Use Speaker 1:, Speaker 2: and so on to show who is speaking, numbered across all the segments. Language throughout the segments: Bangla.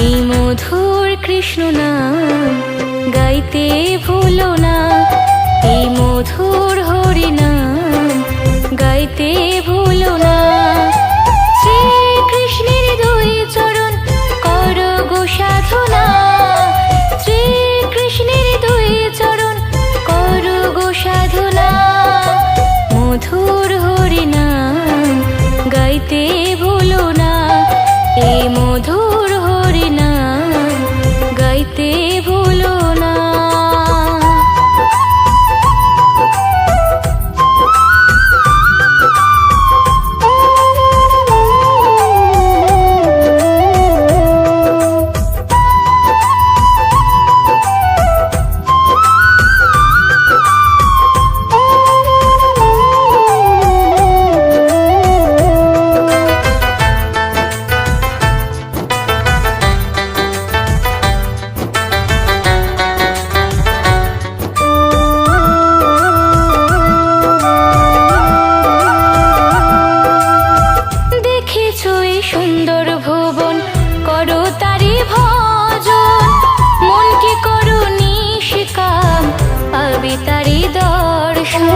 Speaker 1: এই মধুর কৃষ্ণ নাম গাইতে ভুলো না, এই মধুর হরি নাম গাইতে ভুলো না। শ্রীকৃষ্ণের দুই চরণ করো গো সাধনা, শ্রীকৃষ্ণের দুই চরণ করো গো সাধনা। মধুর হরি নাম গাইতে ভুলো না, এই মধুর হরি নাম গাইতে ভুলো না। সুন্দর ভুবন করো তারি ভজন, মনকে করো নিষ্কাম পাবে তারি দর্শন।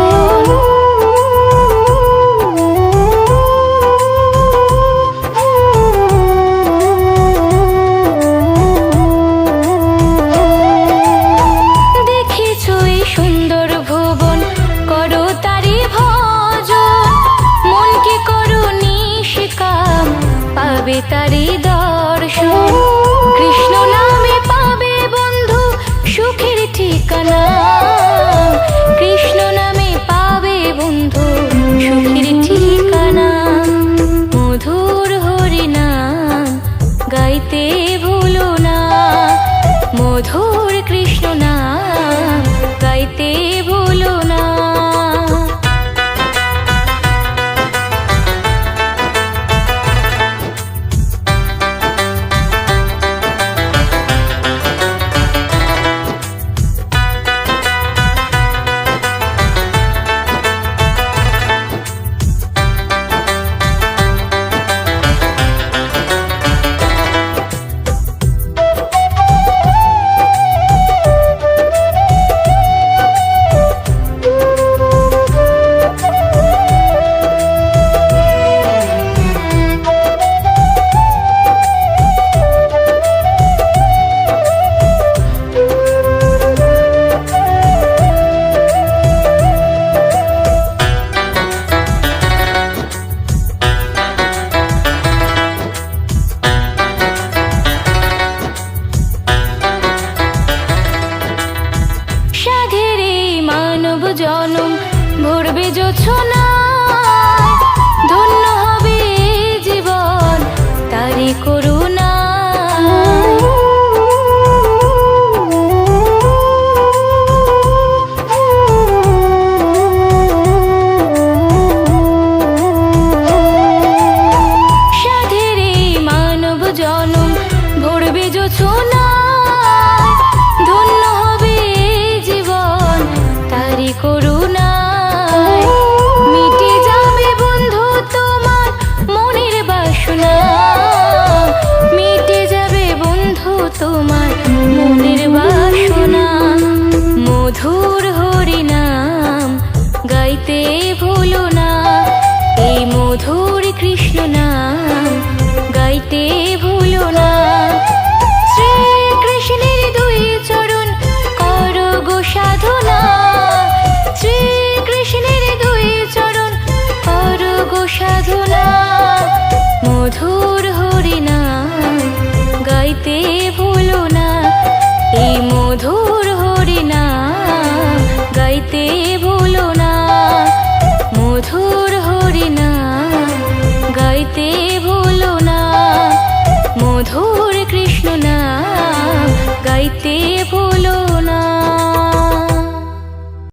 Speaker 1: দেখেছো এই সুন্দর ভুবন করো তারি ভজন, মনকে করো নিষ্কাম পাবে তারি দর্শন। কৃষ্ণ নামে পাবে বন্ধু সুখের ঠিকানা, কৃষ্ণ নামে পাবে বন্ধু সুখের ঠিকানা। মধুর হরি নাম গাইতে ভুলো না, মধুর কৃষ্ণ নাম গাইতে ভুলো না। জনম ভরবে জোছনায়, ধন্য হবে জীবন তারি করুণা। সাধের এই মানব জনম ভরবে জোছনায়, ধন্য হবে জীবন তারি করুণায়। মিটে যাবে বন্ধু তোমার মনের বাসনা, মিটে যাবে বন্ধু তোমার মনের বাসনা। মধুর হরি নাম গাইতে ভুলো না, এই মধুর কৃষ্ণ নাম গাইতে ভুলো না। শ্রীকৃষ্ণের দুই চরণ করো গো সাধনা, শ্রীকৃষ্ণের দুই চরণ করো গো সাধনা। মধুর হরি নাম গাইতে ভুলো না, এই মধুর হরি নাম গাইতে ভুলো না। মধুর হরি নাম গাইতে ভুলো না, মধুর কৃষ্ণ নাম গাইতে ভুলো